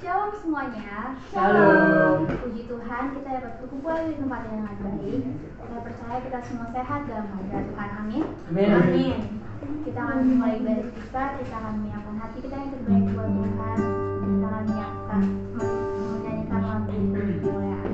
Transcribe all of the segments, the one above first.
Shalom semuanya. Shalom. Puji Tuhan kita dapat berkumpul di tempat yang sangat baik. Saya percaya kita semua sehat dalam hadirat Tuhan. Amin. Amin. Kita akan mulai ibadah kita akan menyiapkan hati kita yang terbaik buat Tuhan. Kita akan menyanyikan lagu kemuliaan.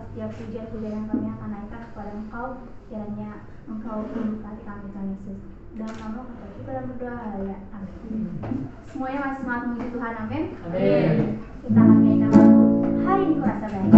Setiap pujian-pujian yang kami akan naikkan kepada Engkau, kiranya Engkau memberkati kami, Tuhan Yesus. Dan nama kita dalam berdoa, haleluya. Amin. Semuanya masih semangat memuji Tuhan, amin. Amin. Kita akan menyanyikan lagu Hari Ini Kurasa Baik.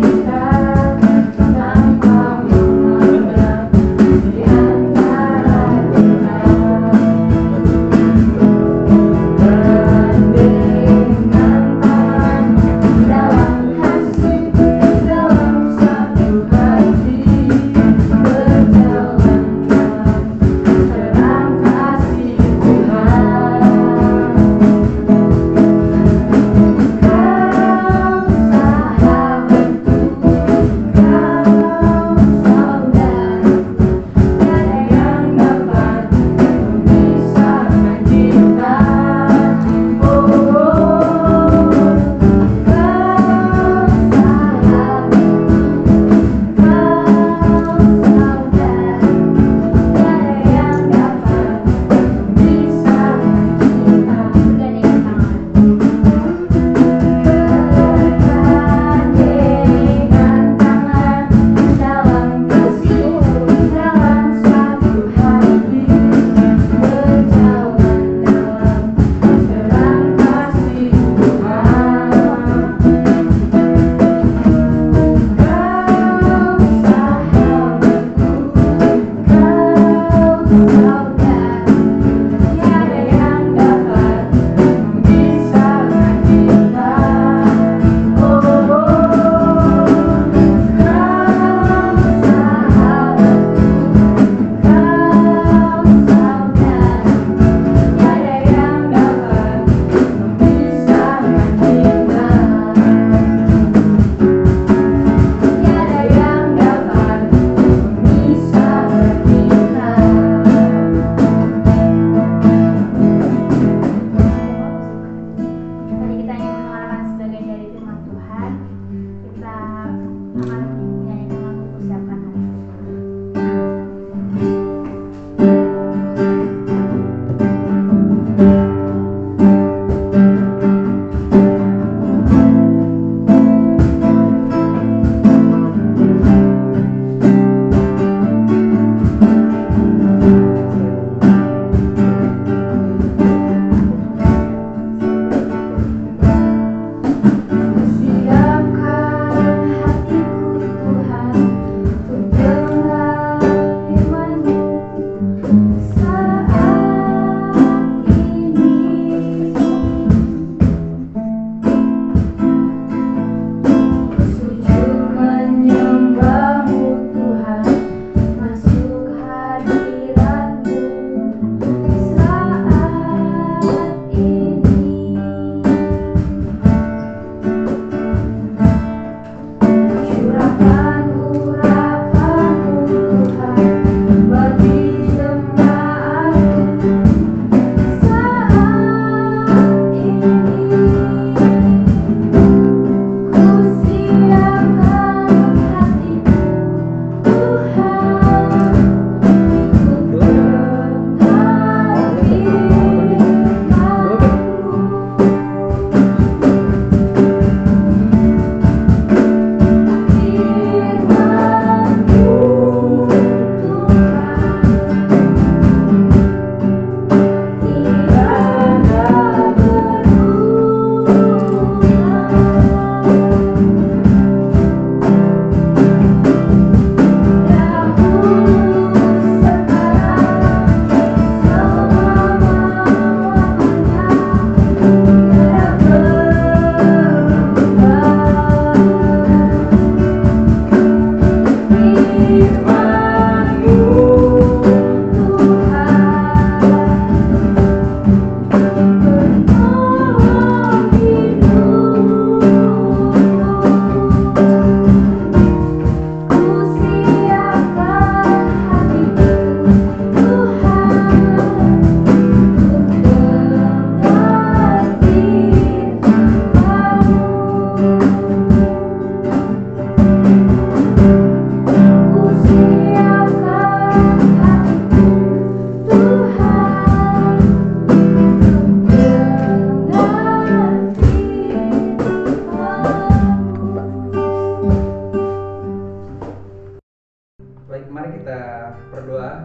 Kita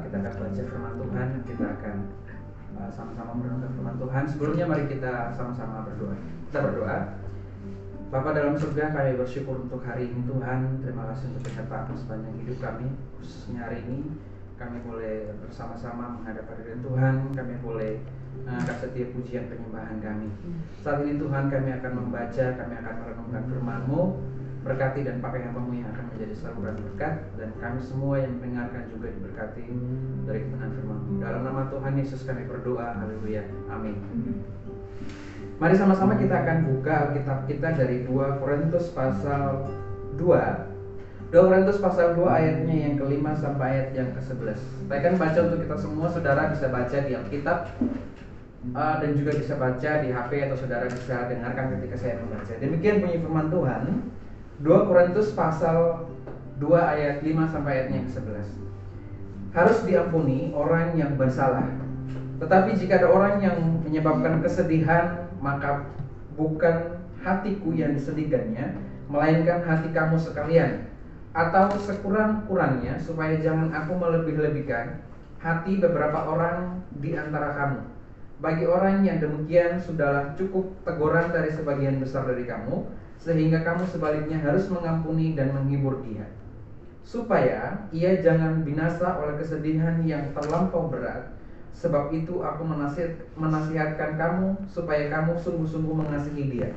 kita akan baca firman Tuhan, kita akan sama-sama merenungkan firman Tuhan. Sebelumnya mari kita sama-sama berdoa. Kita berdoa. Bapa dalam surga, kami bersyukur untuk hari ini Tuhan. Terima kasih untuk kesempatanmu sepanjang hidup kami. Khususnya hari ini kami boleh bersama-sama menghadap hadirat Tuhan. Kami boleh mengangkat setiap pujian penyembahan kami. Saat ini Tuhan, kami akan membaca, kami akan merenungkan firman-Mu. Berkati dan pakai hamba-Mu yang akan menjadi saluran berkat, dan kami semua yang mendengarkan juga diberkati dari kebenaran firman-Mu. Dalam nama Tuhan Yesus kami berdoa, haleluya, amin. Mari sama-sama kita akan buka Alkitab kita dari 2 Korintus pasal 2. 2 Korintus pasal 2 ayatnya yang ke-5 sampai ayat yang ke-11. Saya akan baca untuk kita semua, saudara bisa baca di Alkitab dan juga bisa baca di HP, atau saudara bisa dengarkan ketika saya membaca. Demikian bunyi firman Tuhan. 2 Korintus pasal 2 ayat 5 sampai ayatnya ke-11. Harus diampuni orang yang bersalah. Tetapi jika ada orang yang menyebabkan kesedihan, maka bukan hatiku yang disedihkannya, melainkan hati kamu sekalian. Atau sekurang-kurangnya, supaya jangan aku melebih-lebihkan hati beberapa orang di antara kamu. Bagi orang yang demikian, sudahlah cukup teguran dari sebagian besar dari kamu, sehingga kamu sebaliknya harus mengampuni dan menghibur dia, supaya ia jangan binasa oleh kesedihan yang terlampau berat. Sebab itu aku menasihatkan kamu supaya kamu sungguh-sungguh mengasihi dia.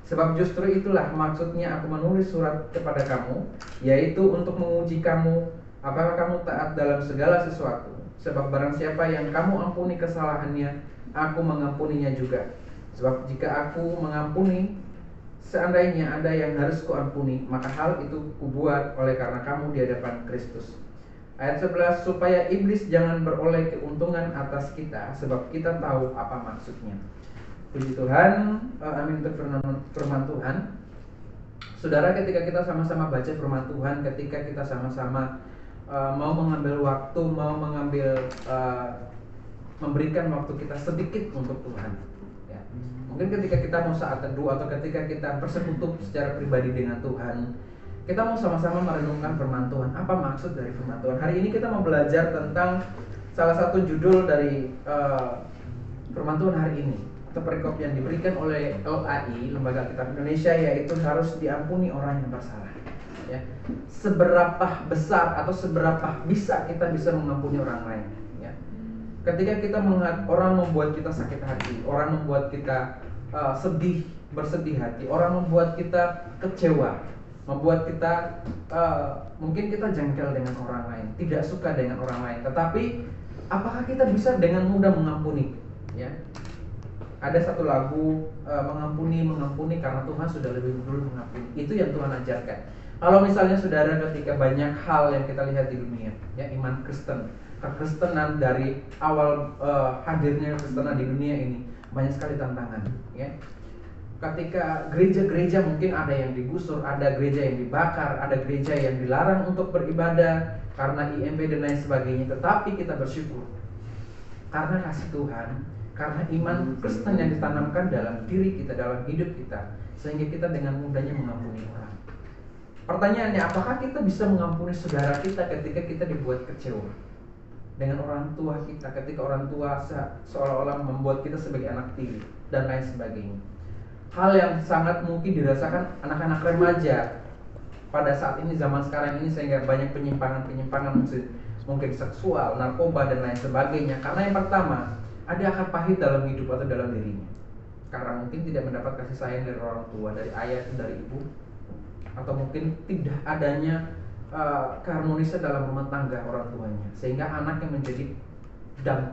Sebab justru itulah maksudnya aku menulis surat kepada kamu, yaitu untuk menguji kamu apakah kamu taat dalam segala sesuatu. Sebab barang siapa yang kamu ampuni kesalahannya, aku mengampuninya juga. Sebab jika aku mengampuni, seandainya ada yang harus kuampuni, maka hal itu kubuat oleh karena kamu di hadapan Kristus. Ayat 11, supaya iblis jangan beroleh keuntungan atas kita, sebab kita tahu apa maksudnya. Puji Tuhan, amin untuk firman Tuhan. Saudara, ketika kita sama-sama baca firman Tuhan, ketika kita sama-sama mau mengambil waktu, mau memberikan waktu kita sedikit untuk Tuhan, ya. Mungkin ketika kita mau saat teduh, atau ketika kita bersekutu secara pribadi dengan Tuhan, kita mau sama-sama merenungkan firman Tuhan. Apa maksud dari firman Tuhan? Hari ini kita mau belajar tentang salah satu judul dari firman Tuhan hari ini, atau perikop yang diberikan oleh LAI, Lembaga Alkitab Indonesia, yaitu harus diampuni orang yang bersalah. Ya. Seberapa besar atau seberapa bisa kita bisa mengampuni orang lain? Ya. Ketika kita melihat orang membuat kita sakit hati, orang membuat kita bersedih hati, orang membuat kita kecewa, membuat kita mungkin kita jengkel dengan orang lain, tidak suka dengan orang lain, tetapi apakah kita bisa dengan mudah mengampuni? Ya, ada satu lagu, mengampuni karena Tuhan sudah lebih dulu mengampuni. Itu yang Tuhan ajarkan. Kalau misalnya saudara, ketika banyak hal yang kita lihat di dunia, ya, iman Kristen, kekristenan dari awal hadirnya kekristenan di dunia ini, banyak sekali tantangan, ya. Ketika gereja-gereja mungkin ada yang digusur, ada gereja yang dibakar, ada gereja yang dilarang untuk beribadah karena IMB dan lain sebagainya. Tetapi kita bersyukur karena kasih Tuhan, karena iman Kristen yang ditanamkan dalam diri kita, dalam hidup kita, sehingga kita dengan mudahnya mengampuni orang. Pertanyaannya, apakah kita bisa mengampuni saudara kita ketika kita dibuat kecewa dengan orang tua kita, ketika orang tua seolah-olah membuat kita sebagai anak tiri dan lain sebagainya? Hal yang sangat mungkin dirasakan anak-anak remaja pada saat ini, zaman sekarang ini, sehingga banyak penyimpangan mungkin seksual, narkoba dan lain sebagainya. Karena yang pertama, ada akar pahit dalam hidup atau dalam dirinya, karena mungkin tidak mendapat kasih sayang dari orang tua, dari ayah atau dari ibu, atau mungkin tidak adanya keharmonisan dalam rumah tangga orang tuanya, sehingga anaknya menjadi yang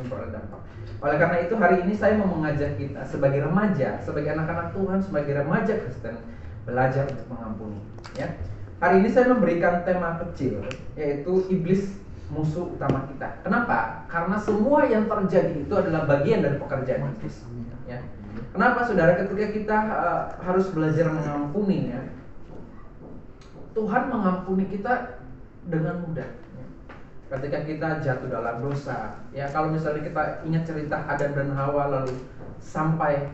beroleh dampak. Oleh karena itu, hari ini saya mau mengajak kita sebagai remaja, sebagai anak-anak Tuhan, sebagai remaja Kristen, belajar untuk mengampuni, ya. Hari ini saya memberikan tema kecil, yaitu iblis musuh utama kita. Kenapa? Karena semua yang terjadi itu adalah bagian dari pekerjaan iblis, ya. Kenapa, saudara? Ketika kita harus belajar mengampuni, ya, Tuhan mengampuni kita dengan mudah. Ketika kita jatuh dalam dosa, ya, kalau misalnya kita ingat cerita Adam dan Hawa, lalu sampai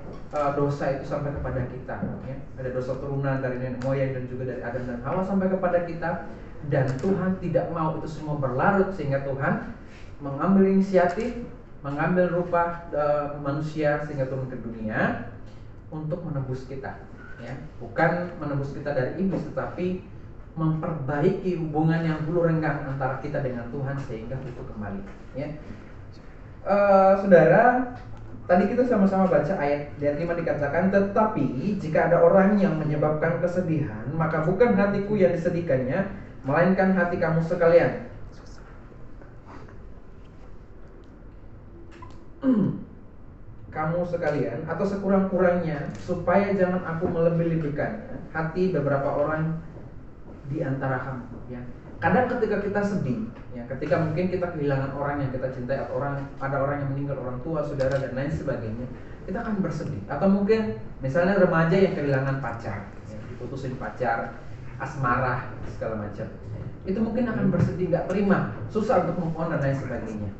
dosa itu sampai kepada kita, ya. Ada dosa turunan dari nenek moyang dan juga dari Adam dan Hawa sampai kepada kita, dan Tuhan tidak mau itu semua berlarut, sehingga Tuhan mengambil inisiatif, mengambil rupa manusia sehingga turun ke dunia untuk menebus kita, ya. Bukan menebus kita dari iblis, tetapi memperbaiki hubungan yang dulu renggang antara kita dengan Tuhan sehingga utuh kembali, ya. Saudara, tadi kita sama-sama baca ayat 5 dikatakan, tetapi jika ada orang yang menyebabkan kesedihan, maka bukan hatiku yang disedihkannya, melainkan hati kamu sekalian. Kamu sekalian, atau sekurang-kurangnya, supaya jangan aku melebih-lebihkannya hati beberapa orang di antara kamu, ya. Kadang ketika kita sedih, ya, ketika mungkin kita kehilangan orang yang kita cintai, atau ada orang yang meninggal, orang tua, saudara, dan lain sebagainya, kita akan bersedih. Atau mungkin misalnya remaja yang kehilangan pacar, ya, diputusin pacar, asmara, segala macam, itu mungkin akan bersedih, nggak terima, susah untuk move on dan lain sebagainya.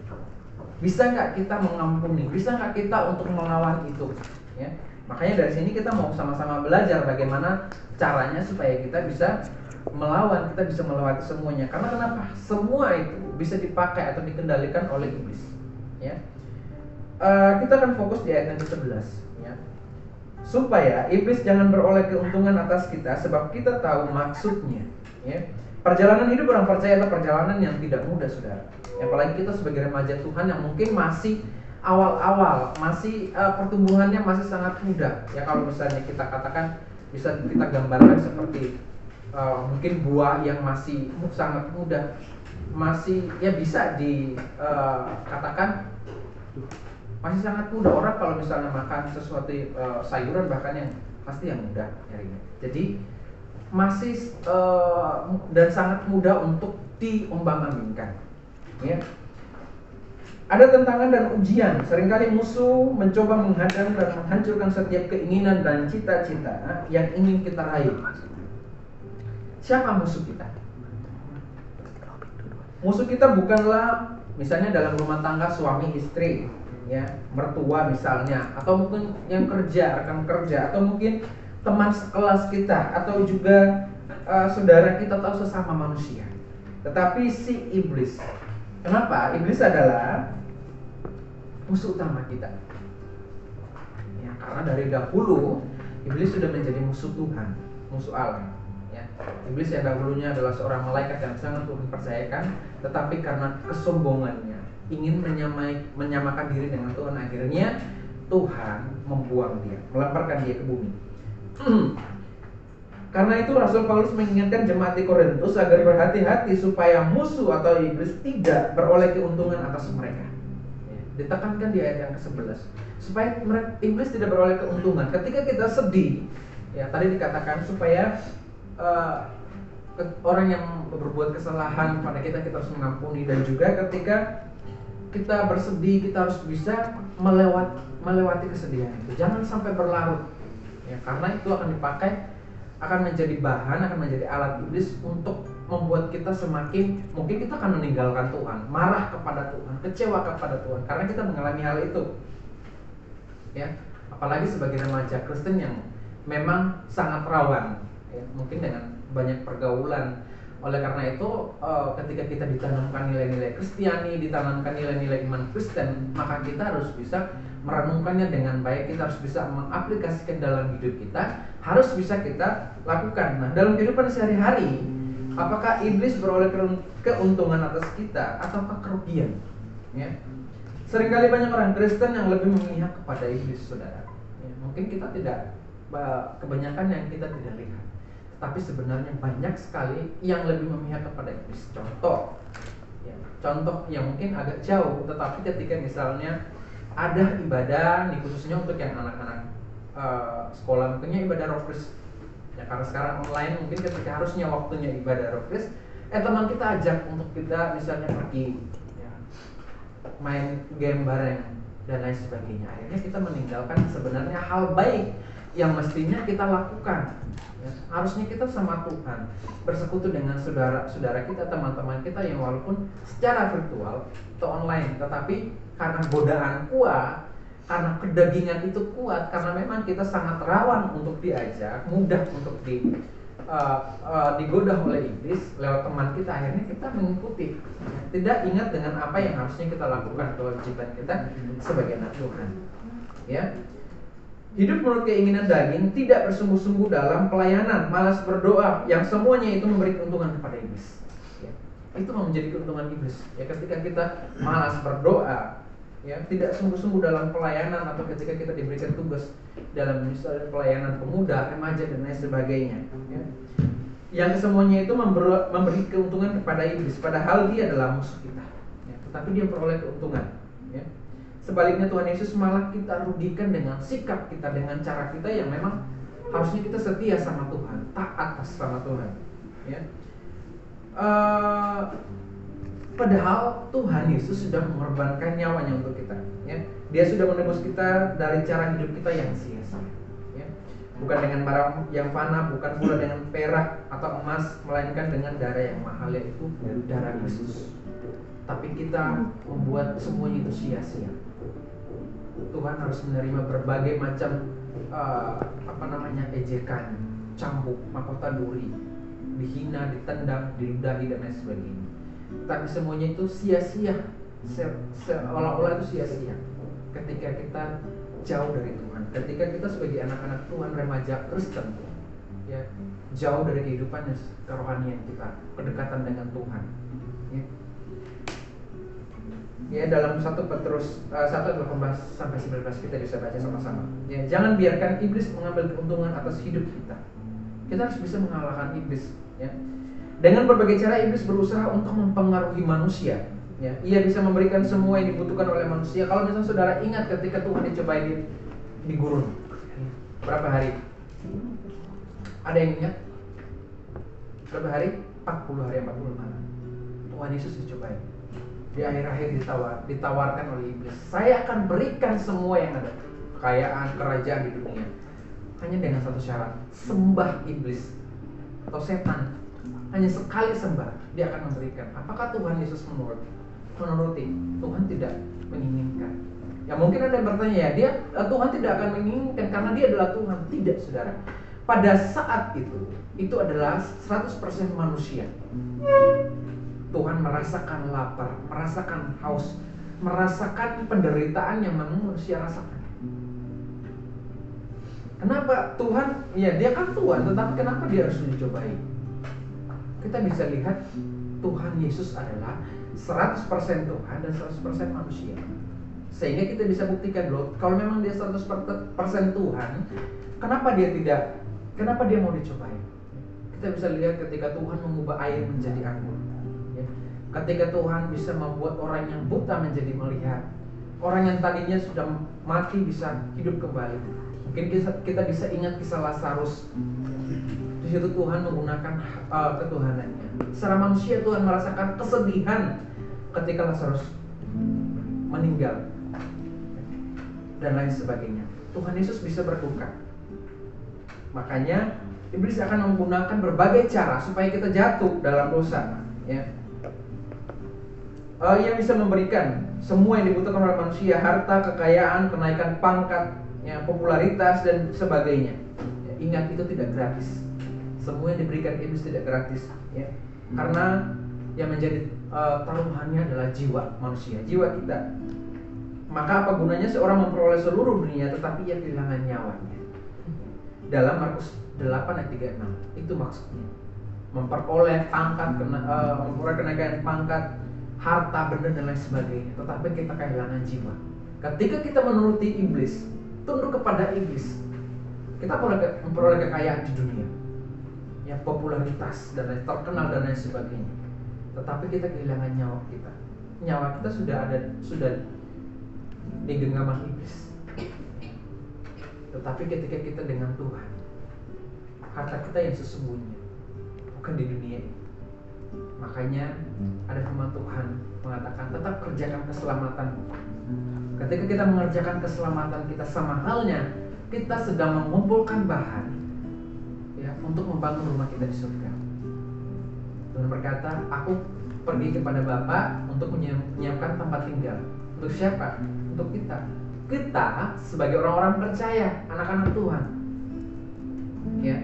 Bisa nggak kita mengampuni? Bisa nggak kita untuk melawan itu? Ya, makanya dari sini kita mau sama-sama belajar bagaimana caranya supaya kita bisa melawan, kita bisa melewati semuanya. Karena kenapa? Semua itu bisa dipakai atau dikendalikan oleh iblis. Ya, kita akan fokus di ayat yang ke-11. Ya, supaya iblis jangan beroleh keuntungan atas kita, sebab kita tahu maksudnya. Ya, perjalanan hidup orang percaya adalah perjalanan yang tidak mudah, saudara. Apalagi kita sebagai remaja Tuhan yang mungkin masih awal-awal, masih pertumbuhannya masih sangat muda. Ya, kalau misalnya kita katakan, bisa kita gambarkan seperti mungkin buah yang masih sangat muda, masih ya bisa dikatakan masih sangat muda. Orang kalau misalnya makan sesuatu sayuran bahkan yang pasti yang muda nyarinya. Jadi masih dan sangat mudah untuk diombang-ambingkan. Ya. Ada tantangan dan ujian. Seringkali musuh mencoba menghadang dan menghancurkan setiap keinginan dan cita-cita yang ingin kita raih. Siapa musuh kita? Musuh kita bukanlah misalnya dalam rumah tangga suami istri, ya, mertua misalnya, atau mungkin yang kerja, rekan kerja, atau mungkin teman sekelas kita, atau juga saudara kita atau sesama manusia. Tetapi si iblis. Kenapa? Iblis adalah musuh utama kita. Ya, karena dari dahulu iblis sudah menjadi musuh Tuhan, musuh Allah. Ya, iblis yang dahulunya adalah seorang malaikat yang sangat Tuhan percayakan, tetapi karena kesombongannya ingin menyamakan diri dengan Tuhan, akhirnya Tuhan membuang dia, melemparkan dia ke bumi. Karena itu Rasul Paulus mengingatkan jemaat di Korintus agar berhati-hati supaya musuh atau iblis tidak beroleh keuntungan atas mereka. Ya, ditekankan di ayat yang ke-11 supaya iblis tidak beroleh keuntungan. Ketika kita sedih, ya tadi dikatakan supaya orang yang berbuat kesalahan pada kita harus mengampuni, dan juga ketika kita bersedih kita harus bisa melewati kesedihan itu. Jangan sampai berlarut. Ya, karena itu akan menjadi bahan, akan menjadi alat iblis untuk membuat kita semakin, mungkin kita akan meninggalkan Tuhan, marah kepada Tuhan, kecewa kepada Tuhan, karena kita mengalami hal itu. Ya, apalagi sebagai remaja Kristen yang memang sangat rawan, ya, mungkin dengan banyak pergaulan. Oleh karena itu, ketika kita ditanamkan nilai-nilai Kristiani, ditanamkan nilai-nilai iman Kristen, maka kita harus bisa merenungkannya dengan baik. Kita harus bisa mengaplikasikan dalam hidup kita, harus bisa kita lakukan. Nah, dalam kehidupan sehari-hari, apakah iblis beroleh keuntungan atas kita ataukah kerugian? Ya. Seringkali banyak orang Kristen yang lebih memihak kepada iblis, saudara. Ya, mungkin kita tidak, kebanyakan yang kita tidak lihat, tapi sebenarnya banyak sekali yang lebih memihak kepada iblis. Contoh yang mungkin agak jauh, tetapi ketika misalnya ada ibadah, nih khususnya untuk yang anak-anak sekolah, mungkinnya ibadah rohkris. Ya, karena sekarang online mungkin ketika harusnya waktunya ibadah rohkris, teman kita ajak untuk kita misalnya pergi, ya, main game bareng dan lain sebagainya. Akhirnya kita meninggalkan sebenarnya hal baik yang mestinya kita lakukan. Ya, harusnya kita sama Tuhan, bersekutu dengan saudara-saudara kita, teman-teman kita yang walaupun secara virtual atau online, tetapi karena godaan kuat, karena kedagingan itu kuat, karena memang kita sangat rawan untuk diajak, mudah untuk digoda oleh iblis lewat teman kita, akhirnya kita mengikuti, tidak ingat dengan apa yang harusnya kita lakukan, kewajiban kita sebagai anak Tuhan. Ya, hidup menurut keinginan daging, tidak bersungguh-sungguh dalam pelayanan, malas berdoa, yang semuanya itu memberi keuntungan kepada iblis. Ya, itu menjadi keuntungan iblis. Ya, ketika kita malas berdoa, ya, tidak sungguh-sungguh dalam pelayanan, atau ketika kita diberikan tugas dalam misalnya pelayanan pemuda, remaja dan lain sebagainya, ya, yang semuanya itu memberi keuntungan kepada iblis, padahal dia adalah musuh kita, ya, tetapi dia peroleh keuntungan, ya. Sebaliknya Tuhan Yesus malah kita rugikan dengan sikap kita, dengan cara kita yang memang harusnya kita setia sama Tuhan, taat sama Tuhan, ya. Padahal Tuhan Yesus sudah mengorbankan nyawanya untuk kita, ya. Dia sudah menebus kita dari cara hidup kita yang sia-sia, ya. Bukan dengan barang yang fana, bukan pula dengan perak atau emas, melainkan dengan darah yang mahal, yaitu darah Kristus. Tapi kita membuat semuanya itu sia-sia. Tuhan harus menerima berbagai macam ejekan, cambuk, mahkota duri, dihina, ditendang, diludahi dan lain sebagainya. Tapi semuanya itu sia-sia, seolah-olah itu sia-sia ketika kita jauh dari Tuhan, ketika kita sebagai anak-anak Tuhan, remaja Kristen, ya, jauh dari kehidupan kerohanian kita, kedekatan dengan Tuhan, ya. Ya, dalam 1 Petrus 1:18 sampai 19 kita bisa baca sama-sama. Ya, jangan biarkan iblis mengambil keuntungan atas hidup kita. Kita harus bisa mengalahkan iblis, ya. Dengan berbagai cara iblis berusaha untuk mempengaruhi manusia. Ya, ia bisa memberikan semua yang dibutuhkan oleh manusia. Kalau misalnya saudara ingat ketika Tuhan dicobai di gurun, berapa hari? Ada yang ingat? Berapa hari? 40 hari 40 malam. Tuhan Yesus dicobai. Di akhir-akhir ditawarkan oleh iblis, saya akan berikan semua yang ada, kekayaan, kerajaan di dunia, hanya dengan satu syarat, sembah iblis atau setan. Hanya sekali sembah, dia akan memberikan. Apakah Tuhan Yesus menuruti? Tuhan tidak menginginkan. Ya, mungkin ada yang bertanya, ya, Tuhan tidak akan menginginkan karena dia adalah Tuhan. Tidak, saudara. Pada saat itu adalah 100% manusia. Tuhan merasakan lapar, merasakan haus, merasakan penderitaan yang memang manusia rasakan. Kenapa Tuhan? Ya, dia kan Tuhan, tetapi kenapa dia harus dicobai? Kita bisa lihat Tuhan Yesus adalah 100% Tuhan dan 100% manusia. Sehingga kita bisa buktikan loh, kalau memang dia 100% Tuhan, kenapa dia mau dicobai? Kita bisa lihat ketika Tuhan mengubah air menjadi anggur, ya. Ketika Tuhan bisa membuat orang yang buta menjadi melihat, orang yang tadinya sudah mati bisa hidup kembali. Mungkin kita bisa ingat kisah Lazarus. Di situ Tuhan menggunakan ketuhanannya. Secara manusia Tuhan merasakan kesedihan ketika Lazarus meninggal dan lain sebagainya. Tuhan Yesus bisa berduka. Makanya iblis akan menggunakan berbagai cara supaya kita jatuh dalam dosa, ya. Ia bisa memberikan semua yang dibutuhkan oleh manusia, harta, kekayaan, kenaikan pangkat, ya, popularitas dan sebagainya. Ya, ingat, itu tidak gratis. Semua yang diberikan iblis tidak gratis, ya. Karena yang menjadi taruhannya adalah jiwa manusia, jiwa kita. Maka apa gunanya seorang memperoleh seluruh dunia tetapi ia kehilangan nyawanya? Dalam Markus 8:36 itu maksudnya. Memperoleh pangkat, memperoleh kenaikan pangkat, harta, benda dan lain sebagainya, tetapi kita kehilangan jiwa. Ketika kita menuruti iblis, tunduk kepada iblis, kita memperoleh kekayaan di dunia, ya, popularitas dan lain, terkenal dan lain sebagainya, tetapi kita kehilangan nyawa kita. Nyawa kita sudah di genggaman iblis. Tetapi ketika kita dengan Tuhan, harta kita yang sesungguhnya bukan di dunia ini. Makanya ada firman Tuhan mengatakan, tetap kerjakan keselamatan. Ketika kita mengerjakan keselamatan kita, sama halnya kita sedang mengumpulkan bahan, ya, untuk membangun rumah kita di surga. Tuhan berkata, aku pergi kepada Bapa untuk menyiapkan tempat tinggal. Untuk siapa? Untuk kita. Kita sebagai orang-orang percaya, anak-anak Tuhan, ya.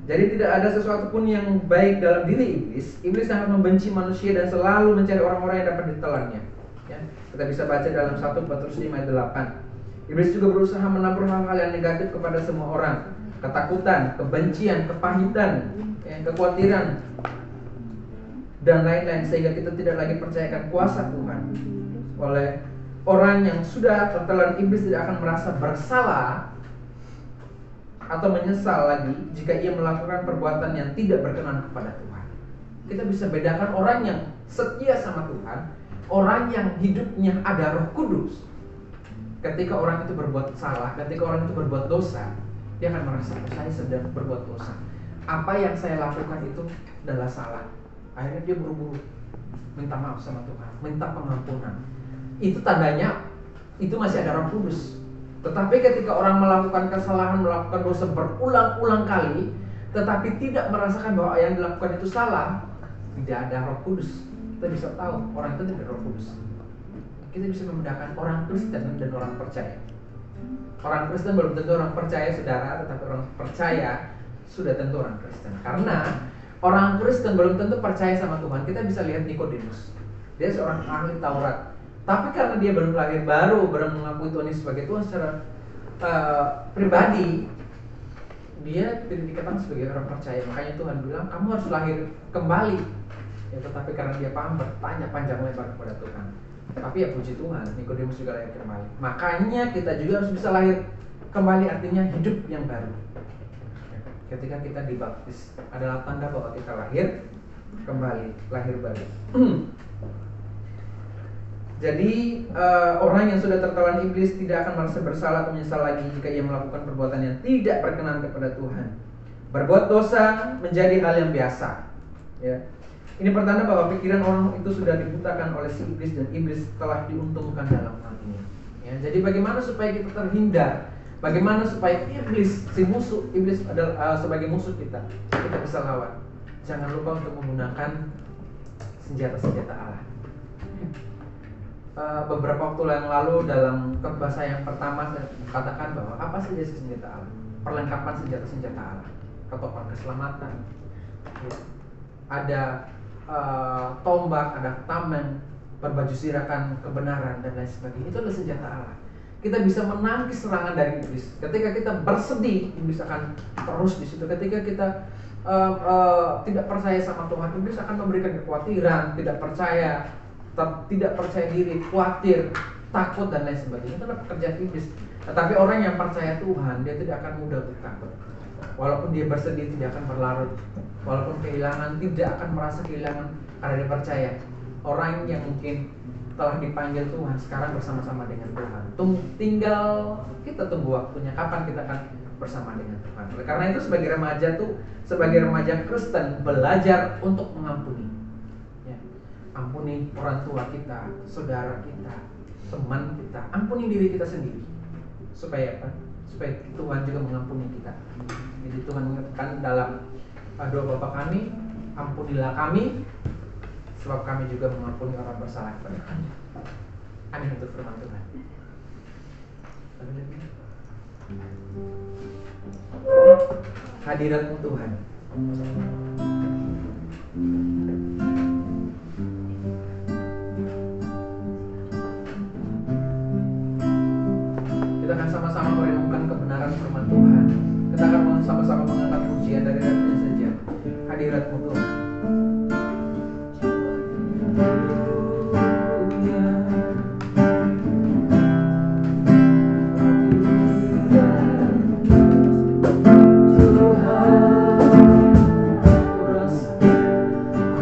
Jadi tidak ada sesuatu pun yang baik dalam diri iblis. Iblis sangat membenci manusia dan selalu mencari orang-orang yang dapat ditelannya. Ya, kita bisa baca dalam 1 Petrus 5 ayat 8. Iblis juga berusaha menabur hal-hal yang negatif kepada semua orang. Ketakutan, kebencian, kepahitan, ya, kekhawatiran, dan lain-lain, sehingga kita tidak lagi percayakan kuasa Tuhan. Oleh orang yang sudah tertelan iblis tidak akan merasa bersalah atau menyesal lagi jika ia melakukan perbuatan yang tidak berkenan kepada Tuhan. Kita bisa bedakan orang yang setia sama Tuhan, orang yang hidupnya ada Roh Kudus. Ketika orang itu berbuat salah, ketika orang itu berbuat dosa, dia akan merasa saya sedang berbuat dosa. Apa yang saya lakukan itu adalah salah. Akhirnya dia buru-buru minta maaf sama Tuhan, minta pengampunan. Itu tandanya itu masih ada Roh Kudus. Tetapi ketika orang melakukan kesalahan, melakukan dosa berulang-ulang kali, tetapi tidak merasakan bahwa yang dilakukan itu salah, tidak ada Roh Kudus. Kita bisa tahu orang itu tidak ada Roh Kudus. Kita bisa membedakan orang Kristen dan orang percaya. Orang Kristen belum tentu orang percaya, saudara, tetapi orang percaya sudah tentu orang Kristen. Karena orang Kristen belum tentu percaya sama Tuhan. Kita bisa lihat Nikodemus. Dia seorang ahli Taurat. Tapi karena dia belum lahir baru, belum mengakui Tuhan Yesus sebagai Tuhan secara pribadi, dia tidak dikatakan sebagai orang percaya. Makanya Tuhan bilang, kamu harus lahir kembali. Ya, tetapi karena dia paham, bertanya panjang lebar kepada Tuhan. Tapi ya puji Tuhan, Nikodemus juga lahir kembali. Makanya kita juga harus bisa lahir kembali, artinya hidup yang baru. Ketika kita dibaptis adalah tanda bahwa kita lahir kembali, lahir baru. Jadi orang yang sudah tertelan iblis tidak akan merasa bersalah atau menyesal lagi jika ia melakukan perbuatan yang tidak berkenan kepada Tuhan. Berbuat dosa menjadi hal yang biasa. Ya. Ini pertanda bahwa pikiran orang itu sudah dibutakan oleh si iblis dan iblis telah diuntungkan dalam hal ini. Ya, jadi bagaimana supaya kita terhindar? Bagaimana supaya iblis, si musuh, iblis adalah sebagai musuh kita bisa lawan? Jangan lupa untuk menggunakan senjata-senjata Allah. Beberapa waktu yang lalu dalam khotbah saya yang pertama saya katakan bahwa apa saja senjata Allah, perlengkapan senjata-senjata Allah, ketopan keselamatan, ya. Ada tombak, ada tameng, berbaju sirakan kebenaran dan lain sebagainya. Itu adalah senjata Allah. Kita bisa menangkis serangan dari iblis. Ketika kita bersedih, iblis akan terus di situ. Ketika kita tidak percaya sama Tuhan, iblis akan memberikan kekhawatiran, tidak percaya diri, khawatir, takut dan lain sebagainya. Itu adalah pekerjaan iblis. Tetapi orang yang percaya Tuhan, dia tidak akan mudah untuk takut. Walaupun dia bersedih, tidak akan berlarut. Walaupun kehilangan, tidak akan merasa kehilangan karena dia percaya. Orang yang mungkin telah dipanggil Tuhan sekarang bersama-sama dengan Tuhan. Tinggal kita tunggu waktunya kapan kita akan bersama dengan Tuhan. Oleh karena itu sebagai remaja Kristen belajar untuk mengampuni. Ampuni orang tua kita, saudara kita, teman kita, ampuni diri kita sendiri. Supaya apa? Supaya Tuhan juga mengampuni kita. Jadi Tuhan mengatakan dalam doa Bapa kami, ampunilah kami, sebab kami juga mengampuni orang bersalah kepada kami. Amin untuk firman Tuhan. Hadirat Tuhan. Kita akan sama-sama merenungkan kebenaran firman Tuhan. Kita akan sama-sama mengangkat pujian dari hatinya saja. Hadirat-Mu Tuhan. Ku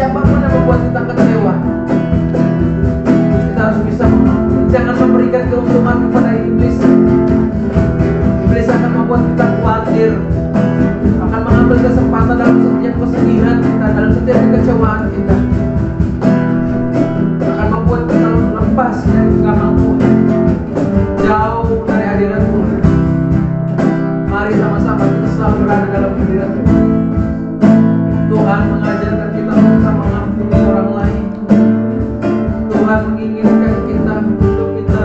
siapapun yang membuat kita kecewa, kita harus bisa jangan memberikan keuntungan kepada iblis. Iblis akan membuat kita khawatir, akan mengambil kesempatan dalam setiap kesedihan kita, dalam setiap kekecewaan kita, akan membuat kita lepas dari genggaman Tuhan, jauh dari hadirat Tuhan. Mari sama-sama kita selalu berada dalam hadirat Tuhan. Tuhan mengajarkan kita untuk mengampuni orang lain. Tuhan menginginkan kita untuk kita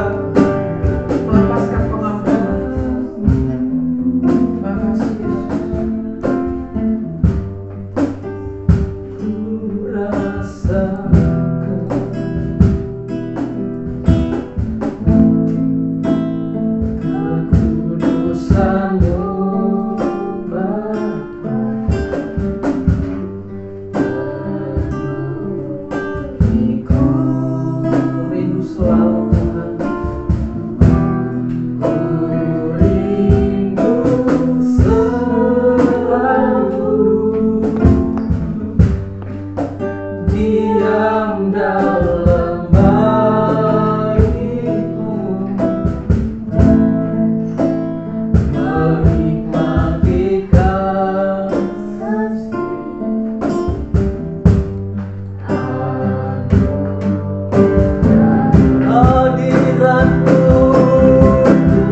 melepaskan pengampunan. Terima kasih Yesus. Ku rasakan kekudusan-Mu Bapa. Ku rindu selalu Tuhan. Ku rindu selalu diam dalam baik-Mu, menikmati kasih. Hadirat-Mu Tuhan, hadirat-Mu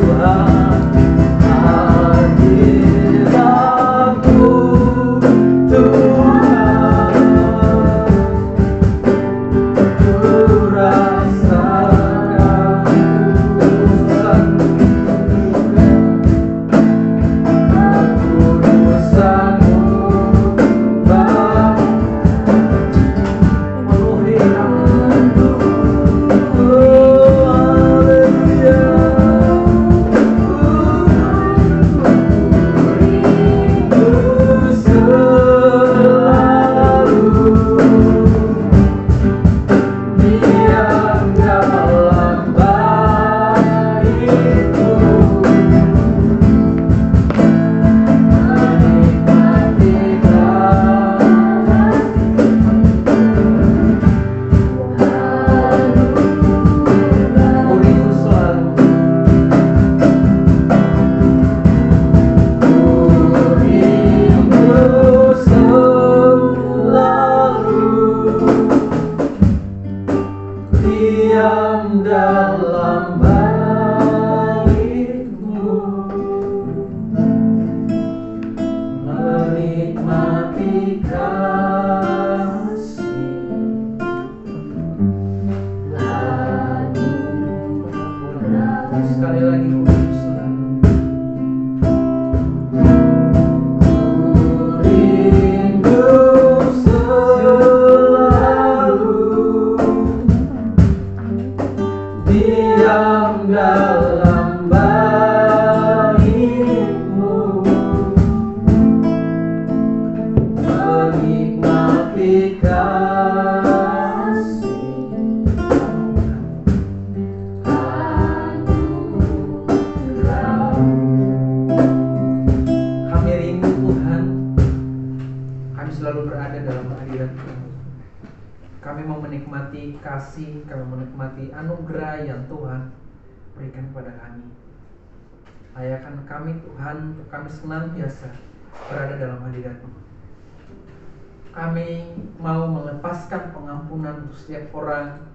Tuhan, ku rasakan kekudusan-Mu, kekudusan-Mu Bapa. Penuhi kami. Diam dalam baik-Mu, menikmati kasih. Sekali lagi ku rindu selalu diam dalam baik-Mu, menikmati kasih. Kami rindu Tuhan, kami selalu berada dalam hadirat-Mu. Kami mau menikmati kasih, kami menikmati anugerah yang Tuhan berikan kepada kami. Layakan kami Tuhan, untuk kami senantiasa berada dalam hadirat-Mu. Kami mau melepaskan pengampunan untuk setiap orang.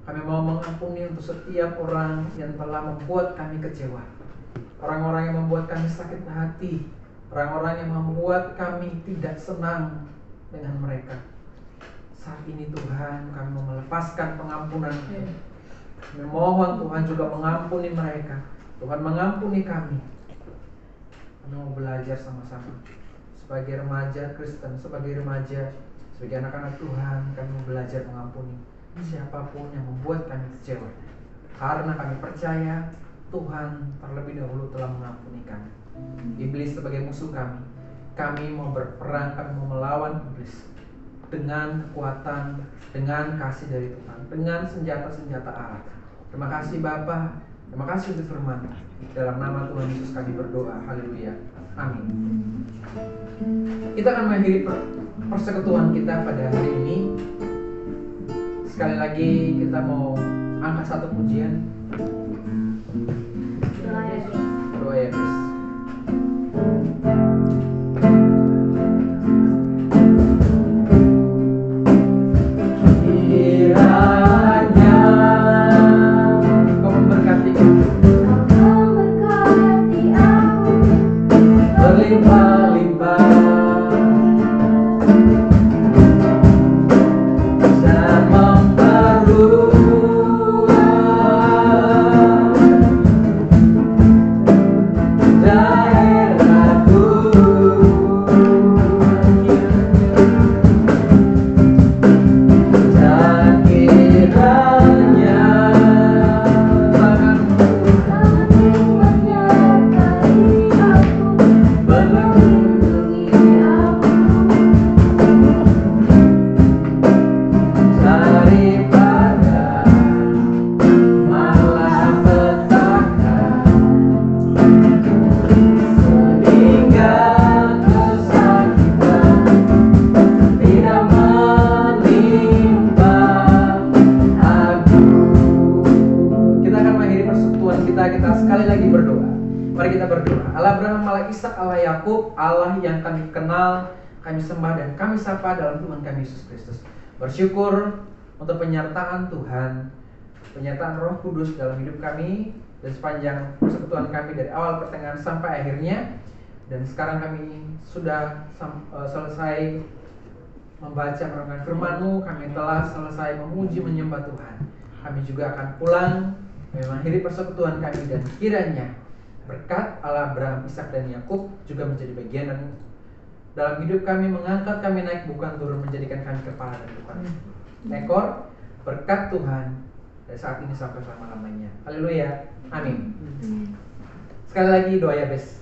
Kami mau mengampuni untuk setiap orang yang telah membuat kami kecewa, orang-orang yang membuat kami sakit hati, orang-orang yang membuat kami tidak senang dengan mereka. Saat ini Tuhan, kami mau melepaskan pengampunan. Kami mohon Tuhan juga mengampuni mereka. Tuhan mengampuni kami. Kami mau belajar sama-sama. Sebagai remaja Kristen, sebagai remaja, sebagai anak-anak Tuhan, kami mau belajar mengampuni siapapun yang membuat kami kecewa. Karena kami percaya Tuhan terlebih dahulu telah mengampuni kami. Iblis sebagai musuh kami mau berperang, kami mau melawan iblis dengan kekuatan, dengan kasih dari Tuhan, dengan senjata-senjata Allah. Terima kasih Bapa, terima kasih untuk firman. Dalam nama Tuhan Yesus kami berdoa, haleluya, amin. Kita akan mengakhiri persekutuan kita pada hari ini. Sekali lagi kita mau angkat satu pujian. Doa ya guys. Kiranya Kau memberkati aku berlimpah-limpah dan memperluas daerahku. Dan kiranya tanganmu menyertai aku, melindungi aku. daripada malapetaka sehingga kesakitan tidak menimpa aku. Kita akan mengakhiri persekutuan kita sekali lagi berdoa. Mari kita berdoa. Allah Abraham, Allah Ishak, Allah Yakub, Allah yang kami kenal, kami sembah dan kami sapa dalam Tuhan kami Yesus Kristus. Bersyukur untuk penyertaan Tuhan, penyertaan Roh Kudus dalam hidup kami dan sepanjang persekutuan kami dari awal pertengahan sampai akhirnya. Dan sekarang kami sudah selesai membaca merenungkan firman-Mu, kami telah selesai memuji menyembah Tuhan. Kami juga akan pulang mengakhiri persekutuan kami dan kiranya berkat Allah Abraham, Ishak dan Yakub juga menjadi bagian dalam hidup kami, mengangkat kami naik bukan turun, menjadikan kami kepala dan bukan ekor. Berkat Tuhan dari saat ini sampai selama-lamanya. Haleluya. Amin. Sekali lagi doa ya, Bes.